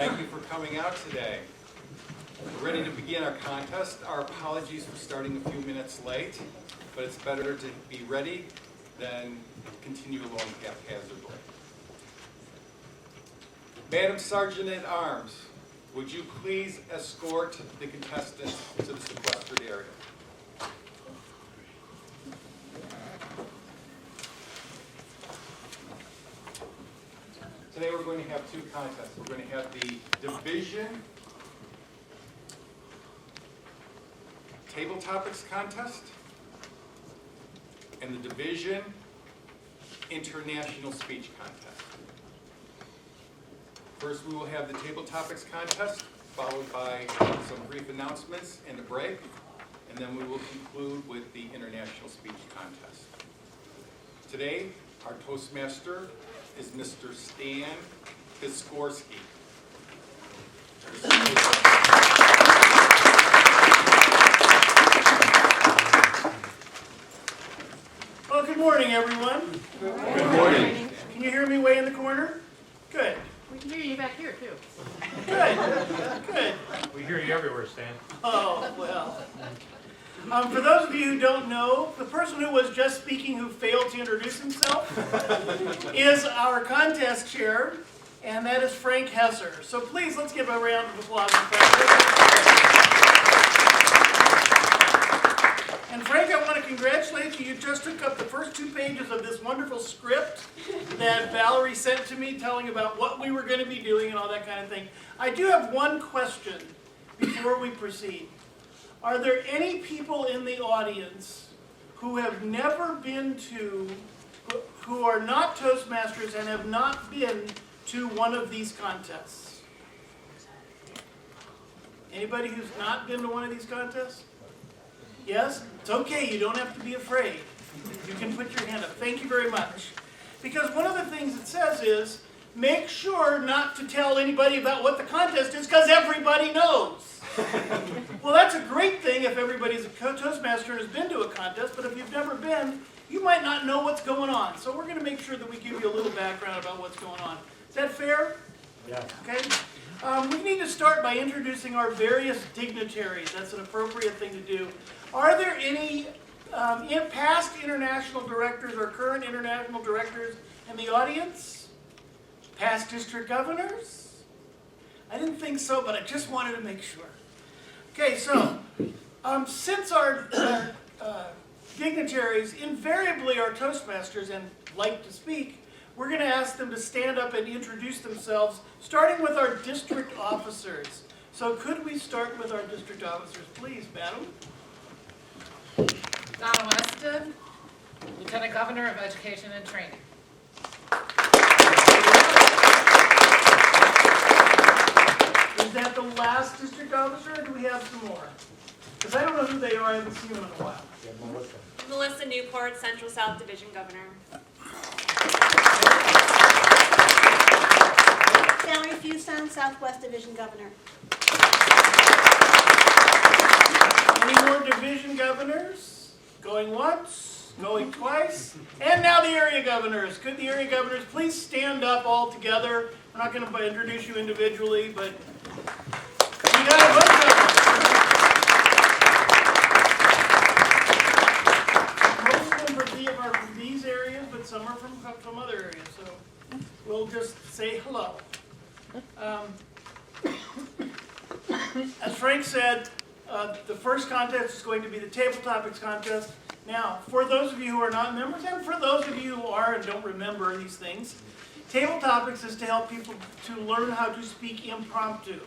Thank you for coming out today. We're ready to begin our contest. Our apologies for starting a few minutes late, but it's better to be ready than continue along haphazardly. Madam Sergeant at Arms, would you please escort the contestants to the sequestered area? Today we're going to have two contests. We're going to have the Division Table Topics Contest and the Division International Speech Contest. First we will have the Table Topics Contest, followed by some brief announcements and a break, and then we will conclude with the International Speech Contest. Today, our Toastmaster is Mr. Stan Piskorski. Well, good morning, everyone. Good morning. Can you hear me way in the corner? Good. We can hear you back here, too. Good. We hear you everywhere, Stan. Oh, well. For those of you who don't know, the person who was just speaking who failed to introduce himself is our contest chair, and that is Frank Hesser. So please, let's give a round of applause for Frank. And Frank, I want to congratulate you. You just took up the first 2 pages of this wonderful script that Valerie sent to me telling about what we were going to be doing and all that kind of thing. I do have one question before we proceed. Are there any people in the audience who have never been to, who are not Toastmasters and have not been to one of these contests? Anybody who's not been to one of these contests? Yes? It's okay, you don't have to be afraid. You can put your hand up. Thank you very much. Because one of the things it says is, make sure not to tell anybody about what the contest is, because everybody knows. Well, that's a great thing if everybody's a Toastmaster and has been to a contest, but if you've never been, you might not know what's going on. So we're going to make sure that we give you a little background about what's going on. Is that fair? Yeah. Okay. We need to start by introducing our various dignitaries. That's an appropriate thing to do. Are there any past international directors or current international directors in the audience? Past district governors? I didn't think so, but I just wanted to make sure. Okay, so since our dignitaries invariably are Toastmasters and like to speak, we're going to ask them to stand up and introduce themselves, starting with our district officers. So could we start with our district officers, please, madam? Donna Weston, Lieutenant Governor of Education and Training. Is that the last district officer, or do we have some more? Because I don't know who they are. I haven't seen them in a while. Melissa Newport, Central South Division Governor. Valerie Fuson, Southwest Division Governor. Any more division governors? Going once, going twice, and now the area governors. Could the area governors please stand up all together? I'm not going to introduce you individually, but we got a bunch of them. Most of them are from these areas, but some are from other areas. So we'll just say hello. As Frank said, the first contest is going to be the Table Topics Contest. Now, for those of you who are not members, and for those of you who are and don't remember these things, Table Topics is to help people to learn how to speak impromptu.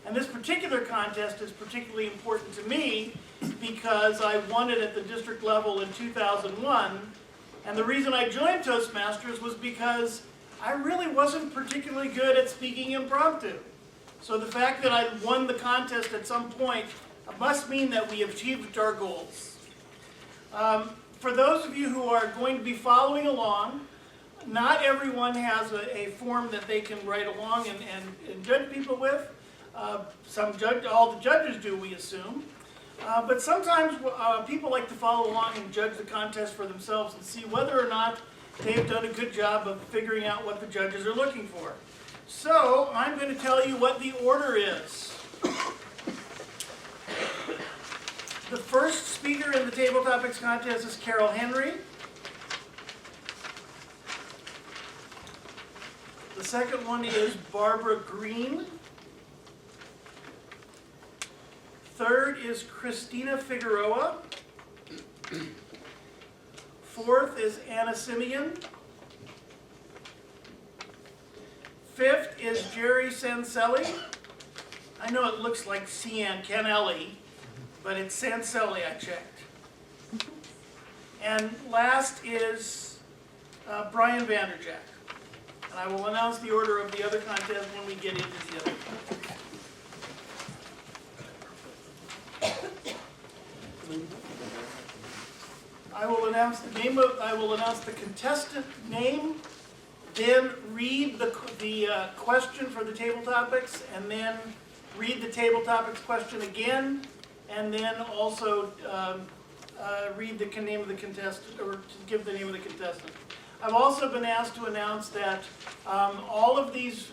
And this particular contest is particularly important to me because I won it at the district level in 2001. And the reason I joined Toastmasters was because I really wasn't particularly good at speaking impromptu. So the fact that I won the contest at some point must mean that we achieved our goals. For those of you who are going to be following along, not everyone has a form that they can write along and judge people with. All the judges do, we assume. But sometimes people like to follow along and judge the contest for themselves and see whether or not they've done a good job of figuring out what the judges are looking for. So I'm going to tell you what the order is. The first speaker in the Table Topics contest is Carol Henry. The second one is Barbara Green. Third is Christina Figueroa. Fourth is Anna Simeon. Fifth is Jerry Sanselli. I know it looks like Cian Canelli, but it's Sanselli, I checked. And last is Brian Vanderjack. And I will announce the order of the other contests when we get into the other contests. I will announce the contestant name, then read the question for the table topics, and then read the table topics question again, and then also read the name of the contestant, or to give the name of the contestant. I've also been asked to announce that all of these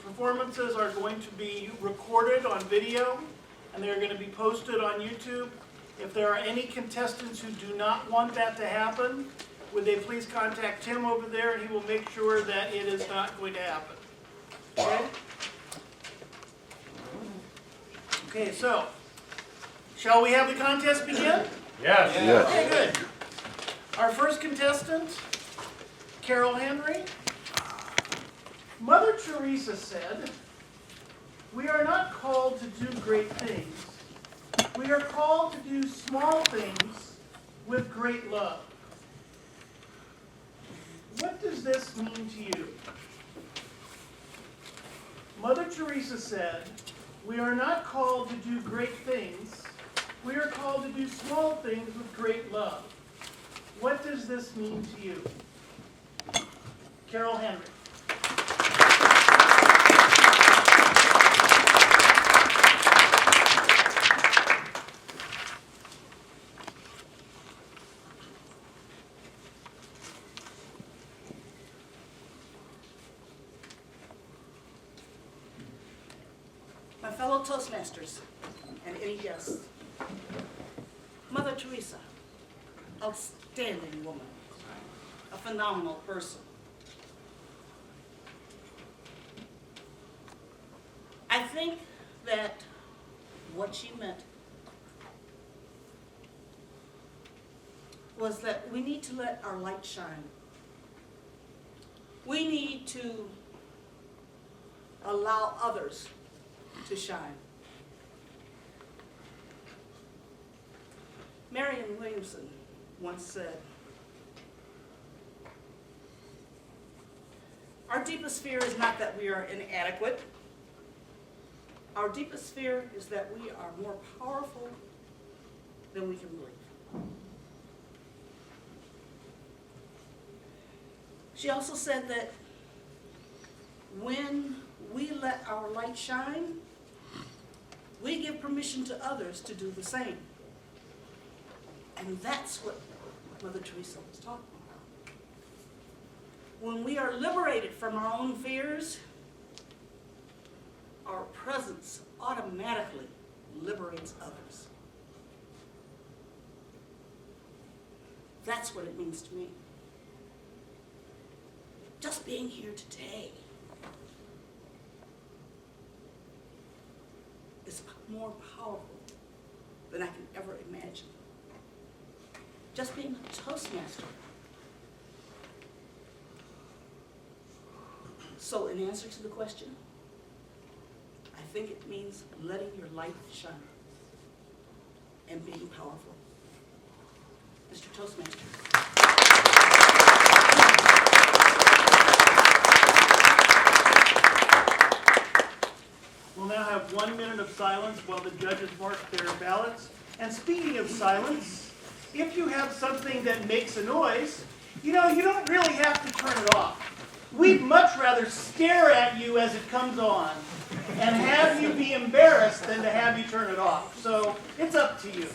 performances are going to be recorded on video, and they're going to be posted on YouTube. If there are any contestants who do not want that to happen, would they please contact Tim over there, and he will make sure that it is not going to happen. Okay? Okay, so, shall we have the contest begin? Yes. Yes. Okay, good. Our first contestant, Carol Henry. Mother Teresa said, "We are not called to do great things. We are called to do small things with great love." What does this mean to you? Mother Teresa said, "We are not called to do great things. We are called to do small things with great love." What does this mean to you? Carol Henry. My fellow Toastmasters and any guests. Mother Teresa, outstanding woman, a phenomenal person. I think that what she meant was that we need to let our light shine. We need to allow others to shine. Marianne Williamson once said, "Our deepest fear is not that we are inadequate. Our deepest fear is that we are more powerful than we can believe." She also said that when we let our light shine, we give permission to others to do the same. And that's what Mother Teresa was talking about. When we are liberated from our own fears, our presence automatically liberates others. That's what it means to me. Just being here today is more powerful than I can ever imagine. Just being a Toastmaster. So in answer to the question, I think it means letting your light shine and being powerful. Mr. Toastmaster. We'll now have 1 minute of silence while the judges mark their ballots. And speaking of silence, if you have something that makes a noise, you don't really have to turn it off. We'd much rather stare at you as it comes on and have you be embarrassed than to have you turn it off. So it's up to you.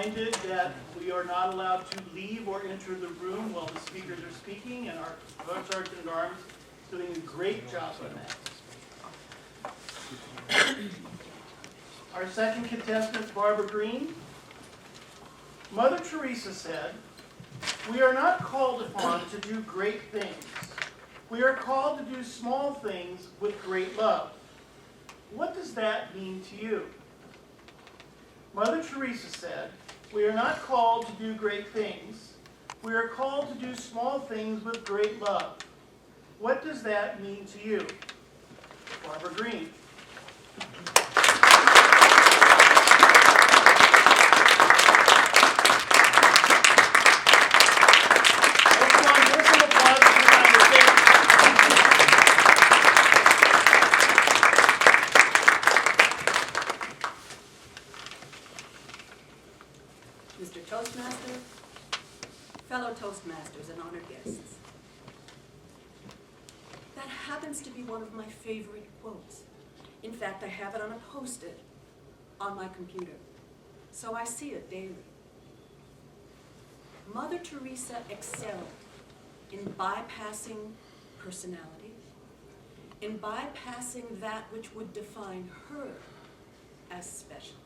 reminded that we are not allowed to leave or enter the room while the speakers are speaking, and our Sergeant at Arms is doing a great job on that. Our second contestant is Barbara Green. Mother Teresa said, "We are not called upon to do great things. We are called to do small things with great love." What does that mean to you? Mother Teresa said, "We are not called to do great things. We are called to do small things with great love." What does that mean to you? Barbara Green. Mr. Toastmaster, fellow Toastmasters, and honored guests. That happens to be one of my favorite quotes. In fact, I have it on a Post-it on my computer, so I see it daily. Mother Teresa excelled in bypassing personality, in bypassing that which would define her as special.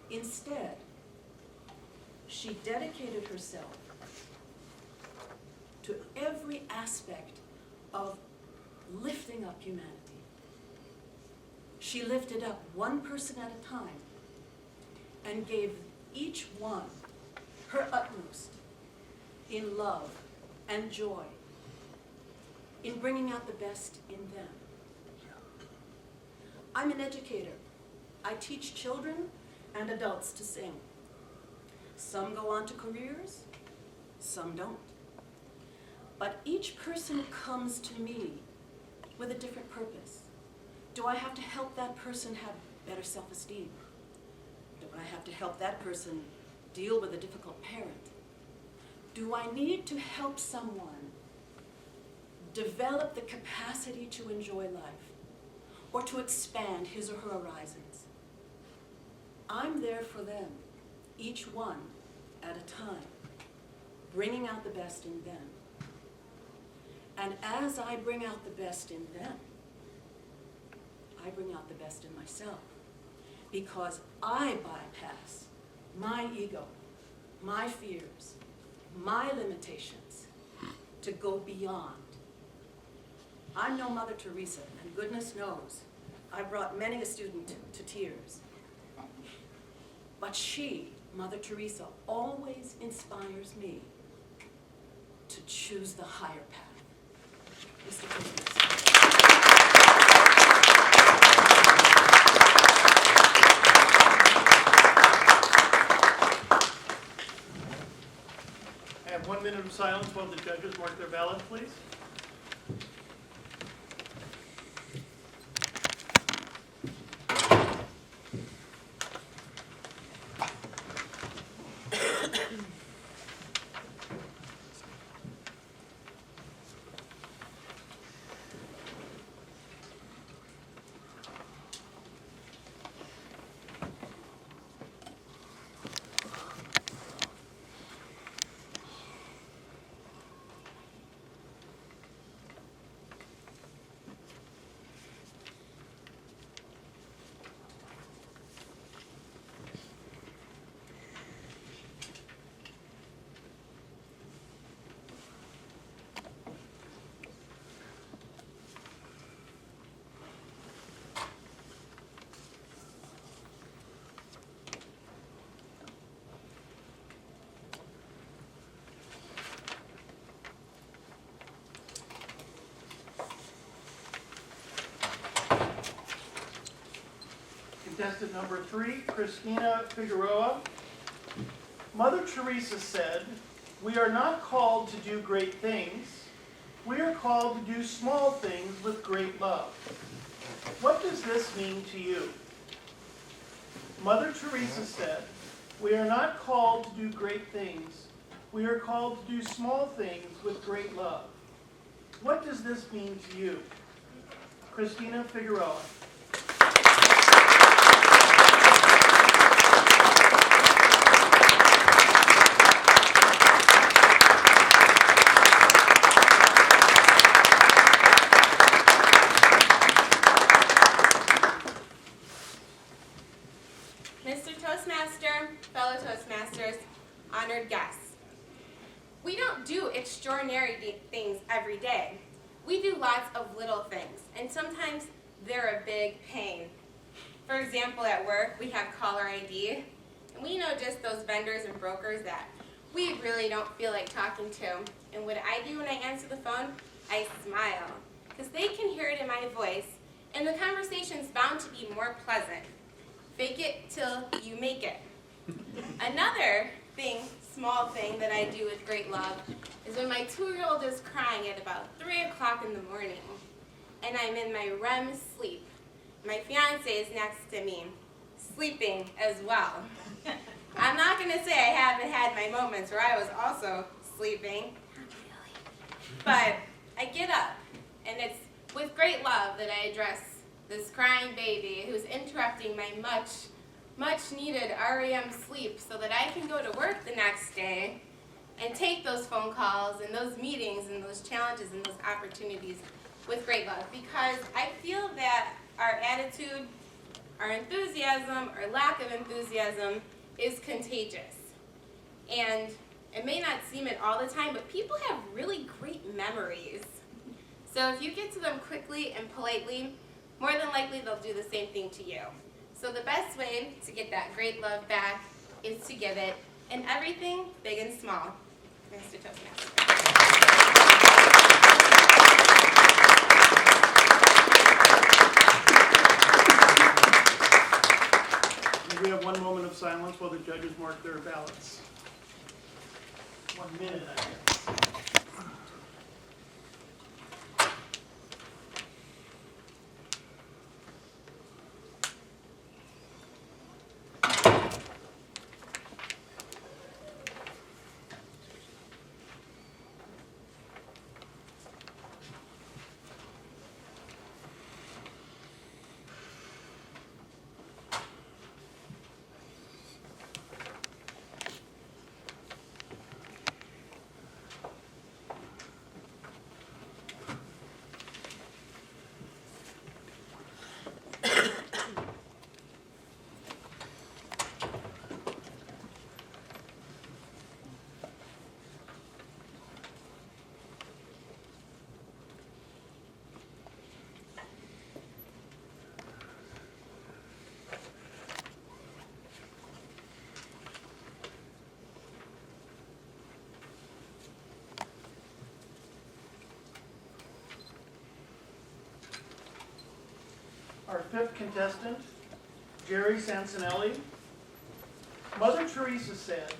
Instead, she dedicated herself to every aspect of lifting up humanity. She lifted up one person at a time and gave each one her utmost in love and joy, in bringing out the best in them. I'm an educator. I teach children and adults to sing. Some go on to careers, some don't. But each person comes to me with a different purpose. Do I have to help that person have better self-esteem? Do I have to help that person deal with a difficult parent? Do I need to help someone develop the capacity to enjoy life or to expand his or her horizons? I'm there for them, each one at a time, bringing out the best in them. And as I bring out the best in them, I bring out the best in myself, because I bypass my ego, my fears, my limitations to go beyond. I'm no Mother Teresa, and goodness knows I brought many a student to tears. But she, Mother Teresa, always inspires me to choose the higher path. Mr. Toastmaster. I have 1 minute of silence while the judges mark their ballots, please. Contestant number 3, Christina Figueroa. Mother Teresa said, "We are not called to do great things. We are called to do small things with great love." What does this mean to you? Mother Teresa said, "We are not called to do great things. We are called to do small things with great love." What does this mean to you? Christina Figueroa. Toastmasters, honored guests. We don't do extraordinary things every day. We do lots of little things, and sometimes they're a big pain. For example, at work, we have caller ID, and we know just those vendors and brokers that we really don't feel like talking to. And what I do when I answer the phone, I smile, because they can hear it in my voice, and the conversation's bound to be more pleasant. Fake it till you make it. Another small thing that I do with great love is when my 2-year-old is crying at about 3 o'clock in the morning, and I'm in my REM sleep. My fiance is next to me, sleeping as well. I'm not going to say I haven't had my moments where I was also sleeping, but I get up, and it's with great love that I address this crying baby who's interrupting my much needed REM sleep so that I can go to work the next day and take those phone calls and those meetings and those challenges and those opportunities with great love, because I feel that our attitude, our enthusiasm, or lack of enthusiasm is contagious. And it may not seem it all the time, but people have really great memories. So if you get to them quickly and politely, more than likely they'll do the same thing to you. So the best way to get that great love back is to give it in everything, big and small. Mr. Toastmaster. We have 1 moment of silence while the judges mark their ballots. 1 minute, I guess. Our 5th contestant, Jerry Sansanelli. Mother Teresa said,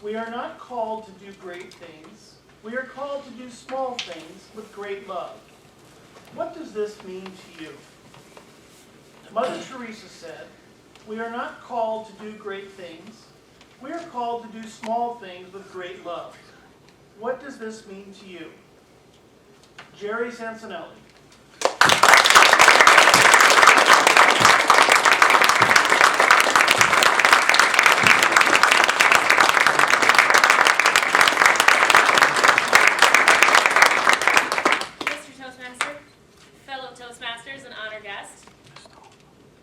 "We are not called to do great things. We are called to do small things with great love." What does this mean to you? Mother Teresa said, "We are not called to do great things. We are called to do small things with great love." What does this mean to you? Jerry Sansanelli. Toastmasters and honor guest.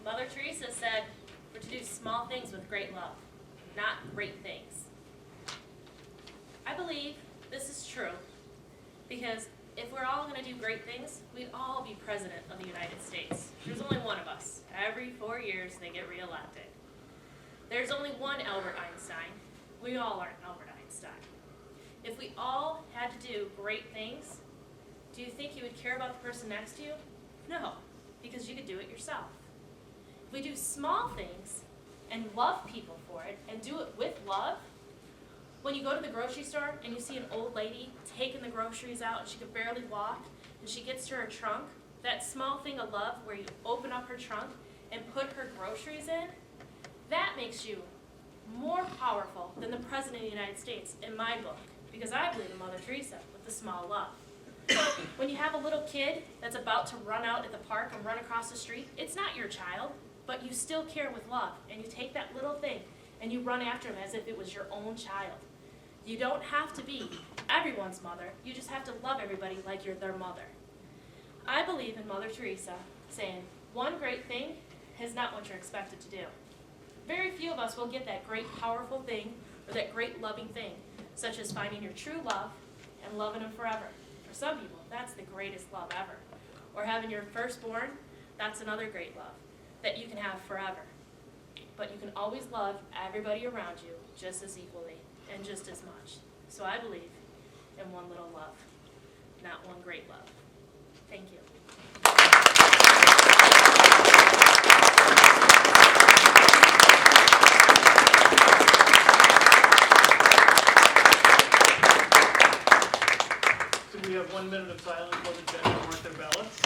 Mother Teresa said we're to do small things with great love, not great things. I believe this is true because if we're all going to do great things, we'd all be president of the United States. There's only one of us. Every 4 years they get reelected. There's only one Albert Einstein. We all aren't Albert Einstein. If we all had to do great things, do you think you would care about the person next to you? No, because you could do it yourself. If we do small things and love people for it and do it with love, when you go to the grocery store and you see an old lady taking the groceries out and she could barely walk and she gets to her trunk, that small thing of love where you open up her trunk and put her groceries in, that makes you more powerful than the President of the United States in my book, because I believe in Mother Teresa with the small love. When you have a little kid that's about to run out at the park and run across the street, it's not your child, but you still care with love, and you take that little thing and you run after him as if it was your own child. You don't have to be everyone's mother, you just have to love everybody like you're their mother. I believe in Mother Teresa saying, one great thing is not what you're expected to do. very few of us will get that great powerful thing or that great loving thing, such as finding your true love and loving him forever. For some people, that's the greatest love ever. Or having your firstborn, that's another great love that you can have forever. But you can always love everybody around you just as equally and just as much. So I believe in one little love, not one great love. Thank you. So we have 1 minute of silence while the judges mark their ballots.